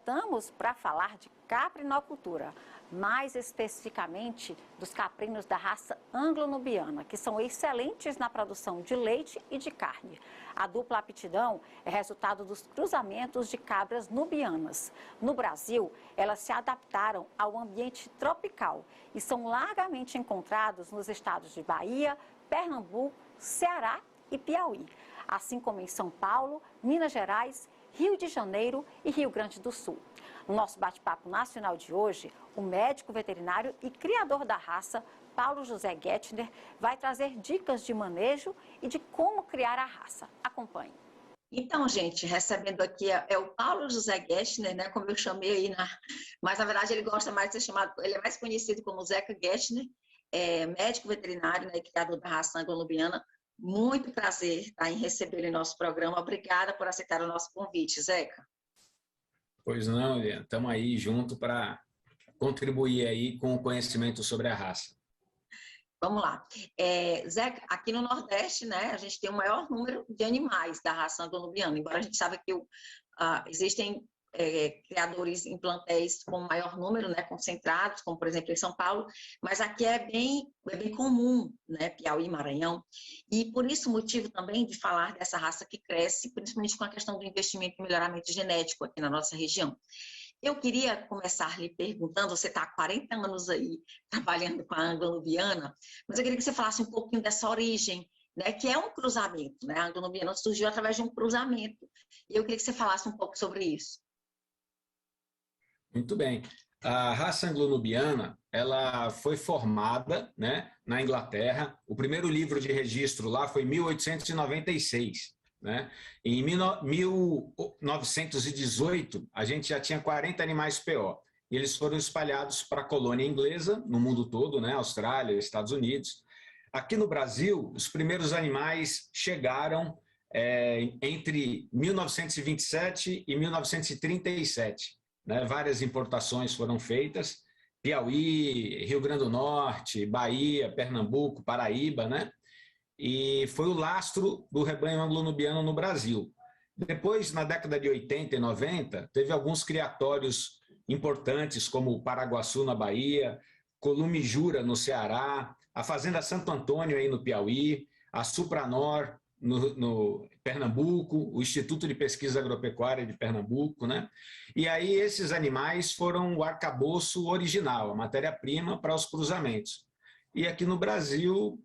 voltamos para falar de caprinocultura, mais especificamente dos caprinos da raça anglo-nubiana, que são excelentes na produção de leite e de carne. A dupla aptidão é resultado dos cruzamentos de cabras nubianas. No Brasil, elas se adaptaram ao ambiente tropical e são largamente encontrados nos estados de Bahia, Pernambuco, Ceará e Piauí, assim como em São Paulo, Minas Gerais, Rio de Janeiro e Rio Grande do Sul. No nosso bate-papo nacional de hoje, o médico veterinário e criador da raça, Paulo José Gettner, vai trazer dicas de manejo e de como criar a raça. Acompanhe. Então, gente, recebendo aqui é o Paulo José Gettner, né, como eu chamei aí, mas na verdade ele gosta mais de ser chamado, ele é mais conhecido como Zeca Gettner, médico veterinário, né, e criador da raça anglo-nubiana. Muito prazer em recebê-lo em nosso programa. Obrigada por aceitar o nosso convite, Zeca. Pois não, Eliane, estamos aí junto para contribuir aí com o conhecimento sobre a raça. Vamos lá. Zeca, aqui no Nordeste, né, a gente tem o maior número de animais da raça anglo-nubiana, embora a gente saiba que existem criadores em plantéis com maior número, né, concentrados, como por exemplo em São Paulo, mas aqui é bem comum, né, Piauí, Maranhão, e por isso o motivo também de falar dessa raça que cresce, principalmente com a questão do investimento em melhoramento genético aqui na nossa região. Eu queria começar lhe perguntando, você está há 40 anos aí trabalhando com a anglo-nubiana, mas eu queria que você falasse um pouquinho dessa origem, né, que é um cruzamento, né, a anglo-nubiana surgiu através de um cruzamento, e eu queria que você falasse um pouco sobre isso. Muito bem. A raça anglo-nubiana, ela foi formada, né, na Inglaterra. O primeiro livro de registro lá foi em 1896. Né? Em 1918, a gente já tinha 40 animais PO. E eles foram espalhados para a colônia inglesa, no mundo todo, né, Austrália, Estados Unidos. Aqui no Brasil, os primeiros animais chegaram entre 1927 e 1937. Né, várias importações foram feitas, Piauí, Rio Grande do Norte, Bahia, Pernambuco, Paraíba, né? E foi o lastro do rebanho anglo-nubiano no Brasil. Depois, na década de 80 e 90, teve alguns criatórios importantes, como o Paraguaçu, na Bahia, Columijura, no Ceará, a Fazenda Santo Antônio, aí no Piauí, a Supranor, no Pernambuco, o Instituto de Pesquisa Agropecuária de Pernambuco, né? E aí esses animais foram o arcabouço original, a matéria-prima para os cruzamentos. E aqui no Brasil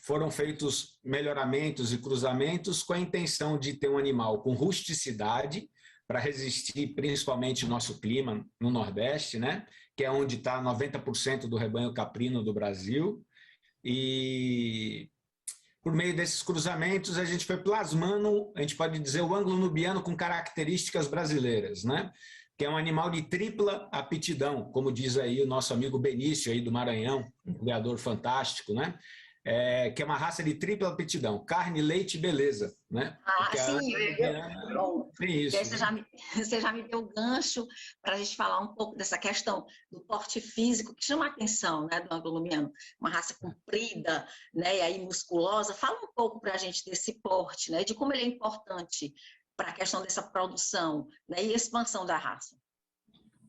foram feitos melhoramentos e cruzamentos com a intenção de ter um animal com rusticidade para resistir principalmente o nosso clima no Nordeste, né? Que é onde está 90% do rebanho caprino do Brasil. E por meio desses cruzamentos, a gente foi plasmando, a gente pode dizer, o anglo-nubiano com características brasileiras, né? Que é um animal de tripla aptidão, como diz aí o nosso amigo Benício aí do Maranhão, um criador fantástico, né? Que é uma raça de tripla aptidão, carne, leite e beleza, né? Sim, tem isso. Você já me deu o gancho para a gente falar um pouco dessa questão do porte físico, que chama a atenção, né, do anglo-nubiano, uma raça comprida, né, e aí musculosa. Fala um pouco para a gente desse porte, né, de como ele é importante para a questão dessa produção, né, e expansão da raça.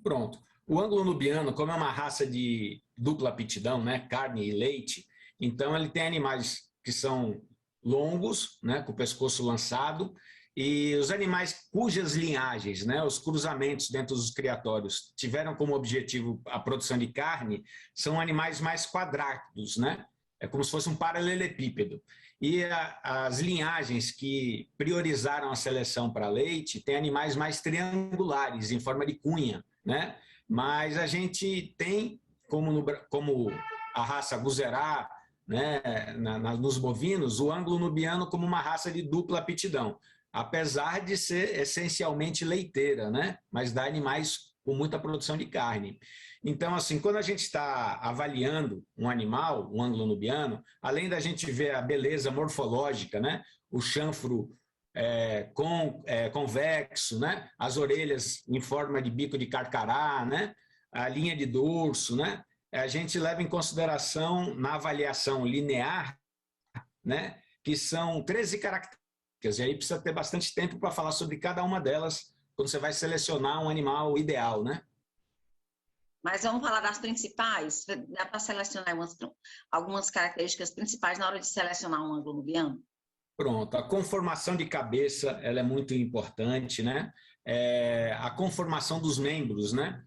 Pronto. O anglo-nubiano, como é uma raça de dupla aptidão, né, carne e leite, então ele tem animais que são longos, né, com o pescoço lançado, e os animais cujas linhagens, né, os cruzamentos dentro dos criatórios tiveram como objetivo a produção de carne, são animais mais quadrados, né? É como se fosse um paralelepípedo. E as linhagens que priorizaram a seleção para leite têm animais mais triangulares, em forma de cunha, né? Mas a gente tem, como a raça Guzerá, né, nos bovinos, o anglo-nubiano como uma raça de dupla aptidão, apesar de ser essencialmente leiteira, né, mas dá animais com muita produção de carne. Então, assim, quando a gente está avaliando um animal, um anglo-nubiano, além da gente ver a beleza morfológica, né, o chanfro convexo, né, as orelhas em forma de bico de carcará, né, a linha de dorso, né, a gente leva em consideração na avaliação linear, né, que são 13 características, e aí precisa ter bastante tempo para falar sobre cada uma delas quando você vai selecionar um animal ideal, né? Mas vamos falar das principais? Dá para selecionar algumas características principais na hora de selecionar um anglo-nubiano? Pronto, a conformação de cabeça, ela é muito importante, né? A conformação dos membros, né?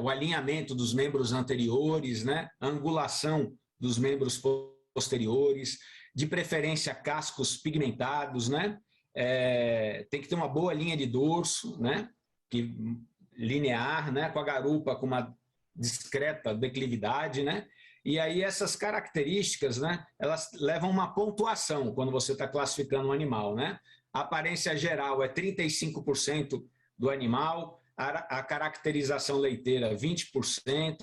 O alinhamento dos membros anteriores, né? A angulação dos membros posteriores, de preferência cascos pigmentados, né? Tem que ter uma boa linha de dorso, né? Linear, né? Com a garupa com uma discreta declividade, né? E aí essas características, né, elas levam uma pontuação quando você está classificando um animal, né? A aparência geral é 35% do animal, a caracterização leiteira 20%,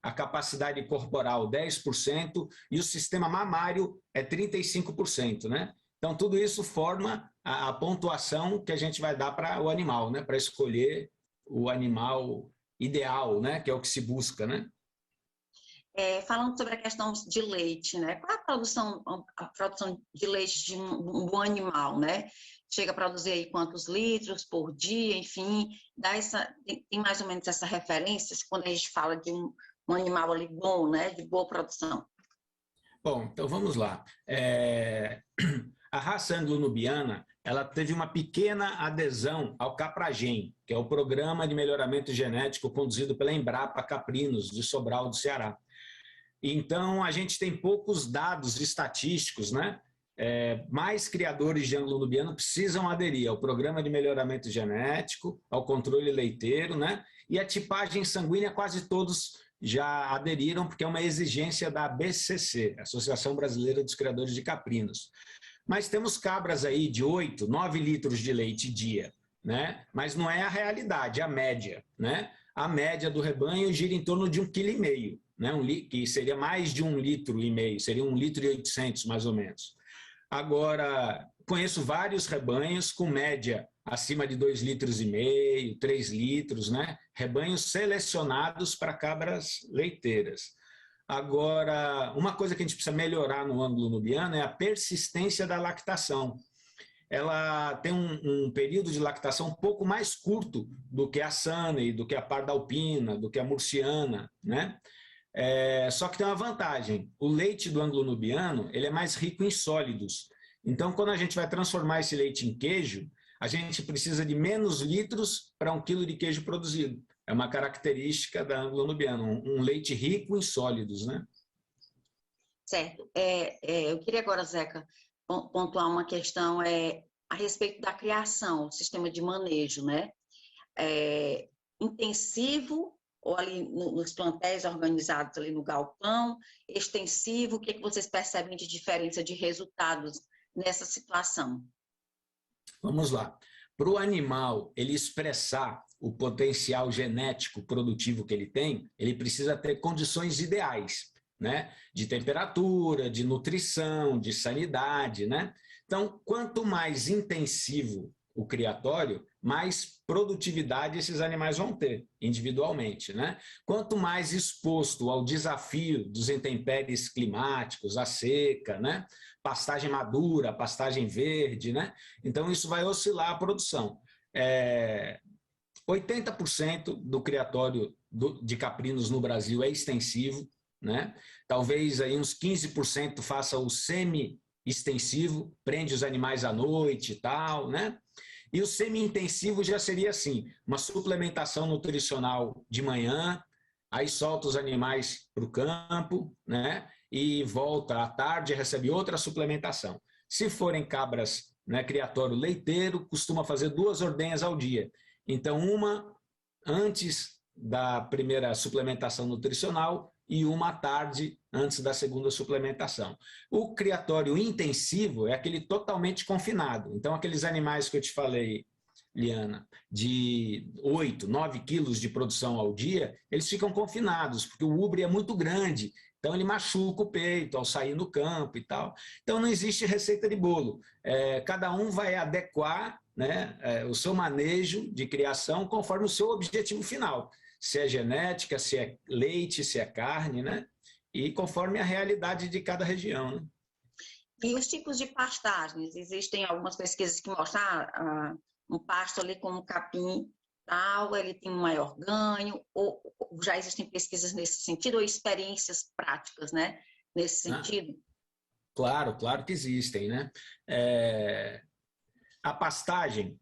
a capacidade corporal 10% e o sistema mamário é 35%, né? Então tudo isso forma a pontuação que a gente vai dar para o animal, né? Para escolher o animal ideal, né? Que é o que se busca, né? Falando sobre a questão de leite, né? Qual é a produção de leite de um bom animal, né? Chega a produzir aí quantos litros por dia, enfim, tem mais ou menos essa referência quando a gente fala de um animal ali bom, né? De boa produção. Bom, então vamos lá. A raça anglo-nubiana, ela teve uma pequena adesão ao Capragem, que é o programa de melhoramento genético conduzido pela Embrapa Caprinos, de Sobral do Ceará. Então, a gente tem poucos dados estatísticos, né? Mais criadores de anglo-nubiano precisam aderir ao programa de melhoramento genético, ao controle leiteiro, né? E a tipagem sanguínea quase todos já aderiram, porque é uma exigência da ABCC, Associação Brasileira dos Criadores de Caprinos. Mas temos cabras aí de 8, 9 litros de leite dia, né? Mas não é a realidade, é a média, né? A média do rebanho gira em torno de 1,5 kg, né? Que seria mais de 1,5 litro, seria 1,8 litro mais ou menos. Agora, conheço vários rebanhos com média acima de 2,5 litros, 3 litros, né? Rebanhos selecionados para cabras leiteiras. Agora, uma coisa que a gente precisa melhorar no anglo-nubiano é a persistência da lactação. Ela tem um período de lactação um pouco mais curto do que a Sânei, do que a parda alpina, do que a murciana, né? Só que tem uma vantagem, o leite do anglo-nubiano ele é mais rico em sólidos. Então, quando a gente vai transformar esse leite em queijo, a gente precisa de menos litros para 1 quilo de queijo produzido. É uma característica da anglo-nubiana, um leite rico em sólidos, né? Certo. Eu queria agora, Zeca, pontuar uma questão a respeito da criação, o sistema de manejo, né? Intensivo ou ali nos plantéis organizados ali no galpão, extensivo, o que vocês percebem de diferença de resultados nessa situação? Vamos lá. Para o animal ele expressar o potencial genético produtivo que ele tem, ele precisa ter condições ideais, né? De temperatura, de nutrição, de sanidade, né? Então, quanto mais intensivo o criatório, mais produtividade esses animais vão ter individualmente, né? Quanto mais exposto ao desafio dos intempéries climáticos, a seca, né? Pastagem madura, pastagem verde, né? Então isso vai oscilar a produção. 80% do criatório de caprinos no Brasil é extensivo, né? Talvez aí uns 15% faça o semi-extensivo, prende os animais à noite e tal, né? E o semi-intensivo já seria assim, uma suplementação nutricional de manhã, aí solta os animais para o campo, né? E volta à tarde e recebe outra suplementação. Se forem cabras, né, criatório leiteiro, costuma fazer 2 ordenhas ao dia. Então, uma antes da primeira suplementação nutricional e uma à tarde antes da segunda suplementação. O criatório intensivo é aquele totalmente confinado. Então, aqueles animais que eu te falei, Liana, de 8, 9 quilos de produção ao dia, eles ficam confinados, porque o ubre é muito grande, então ele machuca o peito ao sair no campo e tal. Então, não existe receita de bolo. Cada um vai adequar, né, o seu manejo de criação conforme o seu objetivo final. Se é genética, se é leite, se é carne, né? E conforme a realidade de cada região, né? E os tipos de pastagens? Existem algumas pesquisas que mostram um pasto ali como capim, tal, ele tem um maior ganho, ou já existem pesquisas nesse sentido, ou experiências práticas, né, nesse sentido? Claro, claro que existem, né? A pastagem,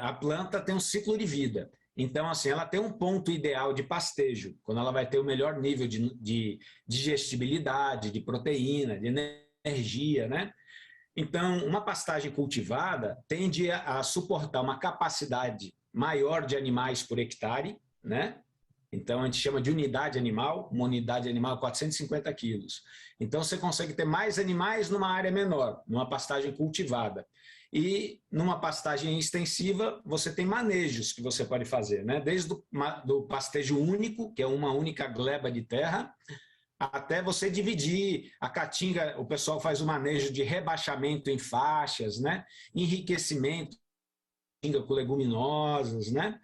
a planta tem um ciclo de vida. Então, assim, ela tem um ponto ideal de pastejo, quando ela vai ter o melhor nível de digestibilidade, de proteína, de energia, né? Então, uma pastagem cultivada tende a suportar uma capacidade maior de animais por hectare, né? Então, a gente chama de unidade animal, uma unidade animal 450 quilos. Então, você consegue ter mais animais numa área menor, numa pastagem cultivada. E numa pastagem extensiva, você tem manejos que você pode fazer, né? Desde do pastejo único, que é uma única gleba de terra, até você dividir a caatinga, o pessoal faz o manejo de rebaixamento em faixas, né? Enriquecimento com leguminosas, né?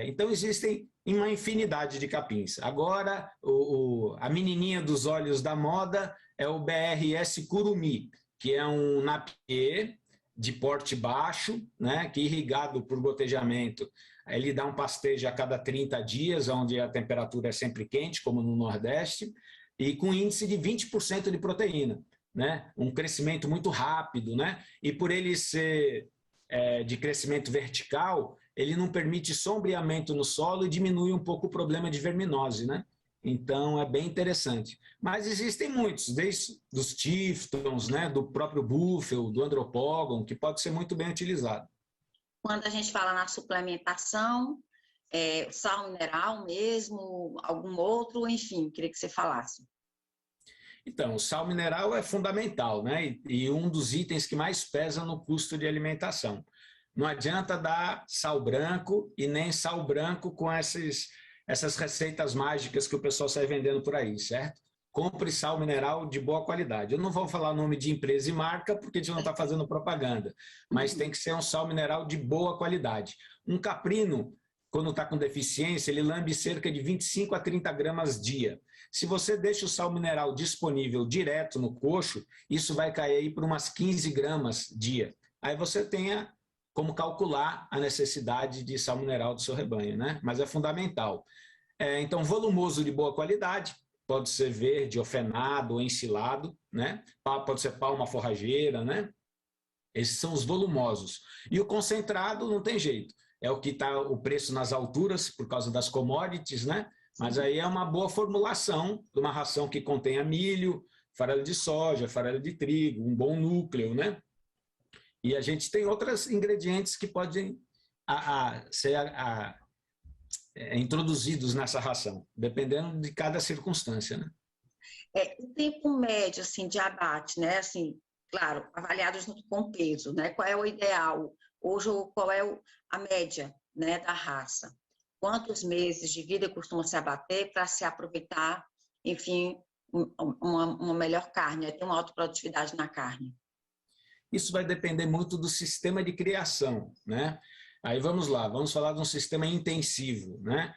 Então existem uma infinidade de capins. Agora, a menininha dos olhos da moda é o BRS Curumi, que é um napier de porte baixo, né? Que irrigado por gotejamento, ele dá um pastejo a cada 30 dias, onde a temperatura é sempre quente, como no Nordeste, e com índice de 20% de proteína, né? Um crescimento muito rápido, né? E por ele ser de crescimento vertical, ele não permite sombreamento no solo e diminui um pouco o problema de verminose, né? Então, é bem interessante. Mas existem muitos, desde dos Tifton, né? Do próprio Buffel, do Andropogon, que pode ser muito bem utilizado. Quando a gente fala na suplementação, sal mineral mesmo, algum outro, enfim, queria que você falasse. Então, o sal mineral é fundamental, né? E um dos itens que mais pesa no custo de alimentação. Não adianta dar sal branco e nem sal branco com essas receitas mágicas que o pessoal sai vendendo por aí, certo? Compre sal mineral de boa qualidade. Eu não vou falar nome de empresa e marca, porque a gente não está fazendo propaganda, mas tem que ser um sal mineral de boa qualidade. Um caprino, quando está com deficiência, ele lambe cerca de 25 a 30 gramas dia. Se você deixa o sal mineral disponível direto no coxo, isso vai cair aí para umas 15 gramas dia. Aí você tenha como calcular a necessidade de sal mineral do seu rebanho, né? Mas é fundamental. Então, volumoso de boa qualidade, pode ser verde, ofenado ou ensilado, né? Pode ser palma forrageira, né? Esses são os volumosos. E o concentrado não tem jeito. É o que está o preço nas alturas por causa das commodities, né? Mas aí é uma boa formulação de uma ração que contenha milho, farelo de soja, farelo de trigo, um bom núcleo, né? E a gente tem outros ingredientes que podem ser introduzidos nessa ração, dependendo de cada circunstância, né? O tempo médio, assim, de abate, né? Assim, claro, avaliado junto com o peso, né? Qual é o ideal? Hoje, qual é a média, né, da raça? Quantos meses de vida costuma se abater para se aproveitar, enfim, uma melhor carne, ter uma alta produtividade na carne? Isso vai depender muito do sistema de criação, né? Aí vamos lá, vamos falar de um sistema intensivo, né?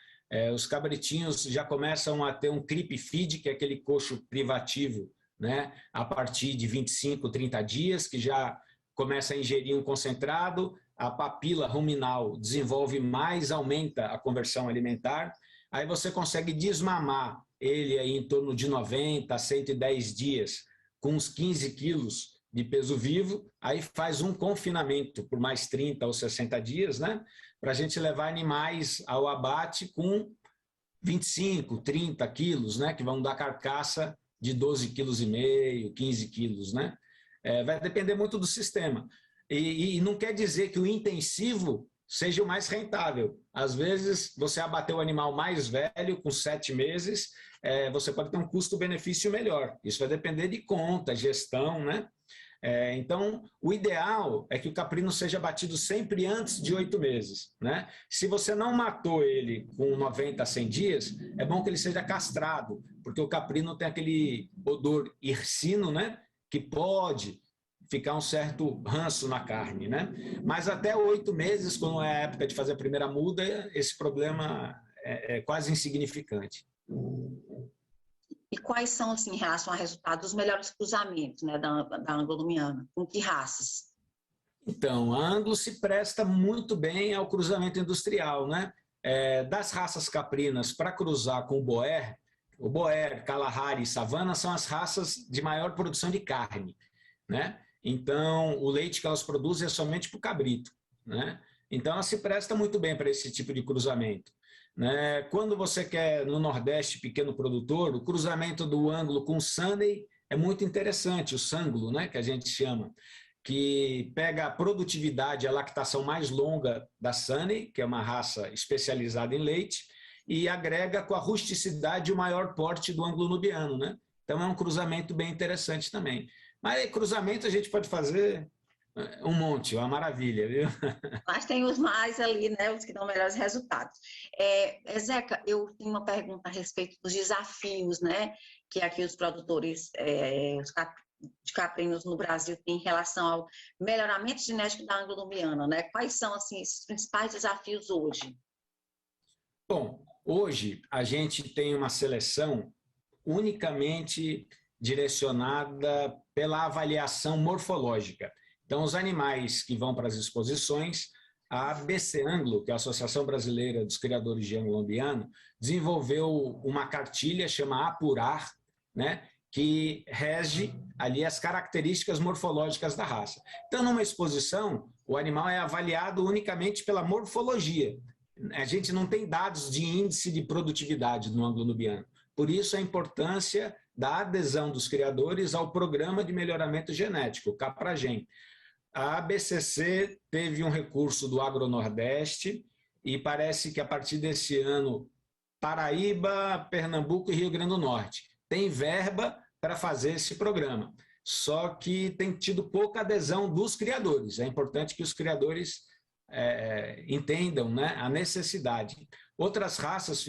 Os cabritinhos já começam a ter um creep feed, que é aquele coxo privativo, né? A partir de 25, 30 dias, que já começa a ingerir um concentrado, a papila ruminal desenvolve mais, aumenta a conversão alimentar, aí você consegue desmamar ele aí em torno de 90 a 110 dias, com uns 15 quilos de peso vivo, aí faz um confinamento por mais 30 ou 60 dias, né? Para a gente levar animais ao abate com 25, 30 quilos, né? Que vão dar carcaça de 12,5 kg, 15 quilos, né? Vai depender muito do sistema. E não quer dizer que o intensivo seja o mais rentável. Às vezes, você abater o animal mais velho, com 7 meses, você pode ter um custo-benefício melhor. Isso vai depender de conta, gestão, né? Então, o ideal é que o caprino seja abatido sempre antes de 8 meses, né? Se você não matou ele com 90 a 100 dias, é bom que ele seja castrado, porque o caprino tem aquele odor hirsino, né? Que pode ficar um certo ranço na carne, né? Mas até 8 meses, quando é a época de fazer a primeira muda, esse problema é quase insignificante. E quais são, assim, em relação a resultados, os melhores cruzamentos, né, da anglo-lumiana? Com que raças? Então, a Anglo se presta muito bem ao cruzamento industrial, né? Das raças caprinas para cruzar com o Boer, Kalahari e Savana são as raças de maior produção de carne, né? Então, o leite que elas produzem é somente para o cabrito, né? Então, ela se presta muito bem para esse tipo de cruzamento, né? Quando você quer, no Nordeste, pequeno produtor, o cruzamento do Anglo com o Sunday é muito interessante, o Sanglo, né, que a gente chama, que pega a produtividade, a lactação mais longa da Sunny, que é uma raça especializada em leite, e agrega com a rusticidade o maior porte do anglo-nubiano, né? Então é um cruzamento bem interessante também. Mas cruzamento a gente pode fazer um monte, uma maravilha, viu? Mas tem os mais ali, né, os que dão melhores resultados. Zeca, eu tenho uma pergunta a respeito dos desafios, né, que aqui os produtores de caprinos no Brasil têm em relação ao melhoramento genético da anglo-nubiana, né? Quais são, assim, esses principais desafios hoje? Bom, hoje a gente tem uma seleção unicamente direcionada pela avaliação morfológica. Então, os animais que vão para as exposições, a ABC Anglo, que é a Associação Brasileira dos Criadores de Anglo-Nubiano, desenvolveu uma cartilha chamada Apurar, né, que rege ali as características morfológicas da raça. Então, numa exposição, o animal é avaliado unicamente pela morfologia. A gente não tem dados de índice de produtividade no anglo-nubiano. Por isso, a importância da adesão dos criadores ao Programa de Melhoramento Genético, o Capragem. A ABCC teve um recurso do Agronordeste e parece que, a partir desse ano, Paraíba, Pernambuco e Rio Grande do Norte tem verba para fazer esse programa. Só que tem tido pouca adesão dos criadores. É importante que os criadores entendam, né, a necessidade. Outras raças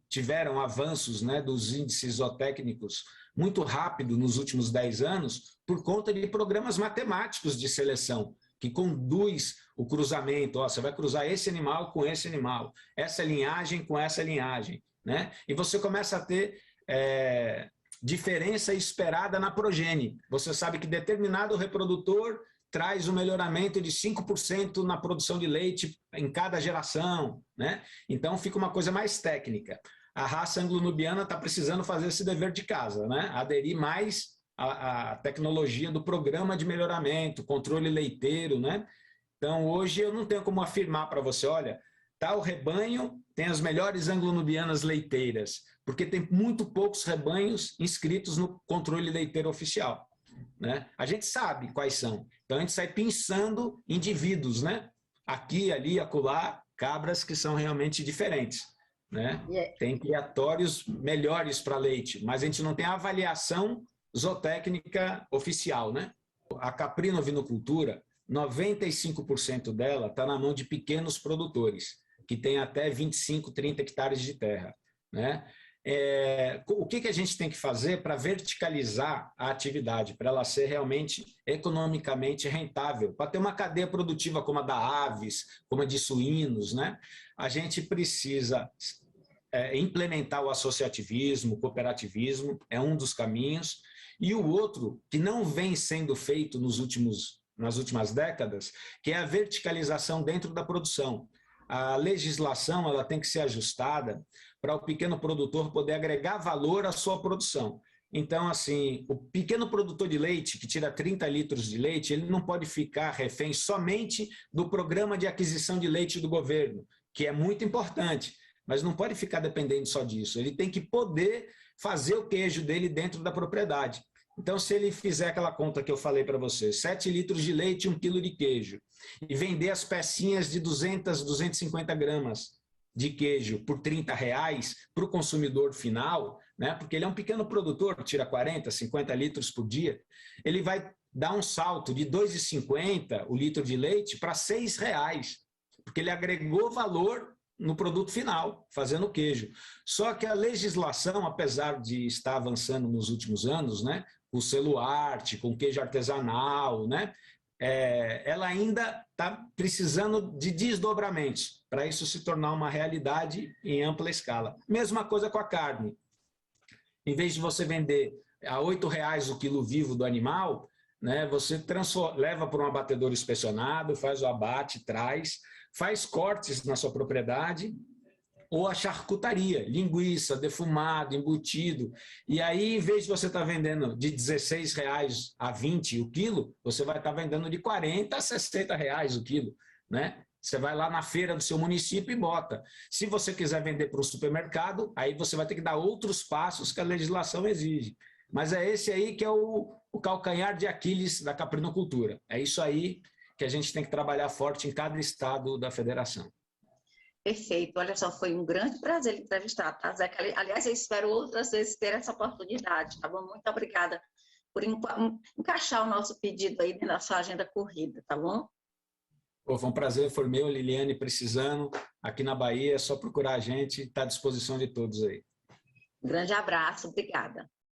tiveram avanços, né, dos índices zootécnicos muito rápido nos últimos 10 anos por conta de programas matemáticos de seleção, que conduz o cruzamento. Você vai cruzar esse animal com esse animal, essa linhagem com essa linhagem, né? E você começa a ter diferença esperada na progenie. Você sabe que determinado reprodutor traz um melhoramento de 5% na produção de leite em cada geração, né? Então fica uma coisa mais técnica. A raça anglo-nubiana está precisando fazer esse dever de casa, né? Aderir mais à tecnologia do programa de melhoramento, controle leiteiro, né? Então hoje eu não tenho como afirmar para você, olha, tal rebanho tem as melhores anglo-nubianas leiteiras, porque tem muito poucos rebanhos inscritos no controle leiteiro oficial, né? A gente sabe quais são. Então a gente sai pensando indivíduos, né? Aqui, ali, acolá, cabras que são realmente diferentes, né? Tem criatórios melhores para leite, mas a gente não tem a avaliação zootécnica oficial, né? A caprinovinocultura, 95% dela está na mão de pequenos produtores, que têm até 25, 30 hectares de terra, né? O que a gente tem que fazer para verticalizar a atividade, para ela ser realmente economicamente rentável, para ter uma cadeia produtiva como a da aves, como a de suínos, né? A gente precisa implementar o associativismo, o cooperativismo, é um dos caminhos, e o outro, que não vem sendo feito nas últimas décadas, que é a verticalização dentro da produção. A legislação ela tem que ser ajustada para o pequeno produtor poder agregar valor à sua produção. Então, assim, o pequeno produtor de leite, que tira 30 litros de leite, ele não pode ficar refém somente do programa de aquisição de leite do governo, que é muito importante, mas não pode ficar dependendo só disso. Ele tem que poder fazer o queijo dele dentro da propriedade. Então, se ele fizer aquela conta que eu falei para você, 7 litros de leite e 1 quilo de queijo, e vender as pecinhas de 200, 250 gramas de queijo por R$30 para o consumidor final, né? Porque ele é um pequeno produtor, tira 40, 50 litros por dia, ele vai dar um salto de R$ 2,50 o litro de leite para R$6, porque ele agregou valor no produto final, fazendo queijo. Só que a legislação, apesar de estar avançando nos últimos anos, né, com selo arte, com queijo artesanal, né, ela ainda está precisando de desdobramentos para isso se tornar uma realidade em ampla escala. Mesma coisa com a carne. Em vez de você vender a R$8 o quilo vivo do animal, né? Você leva para um abatedor inspecionado, faz o abate, traz, faz cortes na sua propriedade, ou a charcutaria, linguiça, defumado, embutido. E aí, em vez de você estar vendendo de R$16 a 20 o quilo, você vai estar vendendo de 40 a 60 reais o quilo, né? Você vai lá na feira do seu município e bota. Se você quiser vender para o supermercado, aí você vai ter que dar outros passos que a legislação exige. Mas é esse aí que é o calcanhar de Aquiles da caprinocultura. É isso aí que a gente tem que trabalhar forte em cada estado da federação. Perfeito. Olha só, foi um grande prazer lhe entrevistar, tá, Zeca? Aliás, eu espero outras vezes ter essa oportunidade, tá bom? Muito obrigada por encaixar o nosso pedido aí na sua agenda corrida, tá bom? Pô, foi um prazer, foi meu, Liliane, precisando. Aqui na Bahia, é só procurar a gente, está à disposição de todos aí. Um grande abraço, obrigada.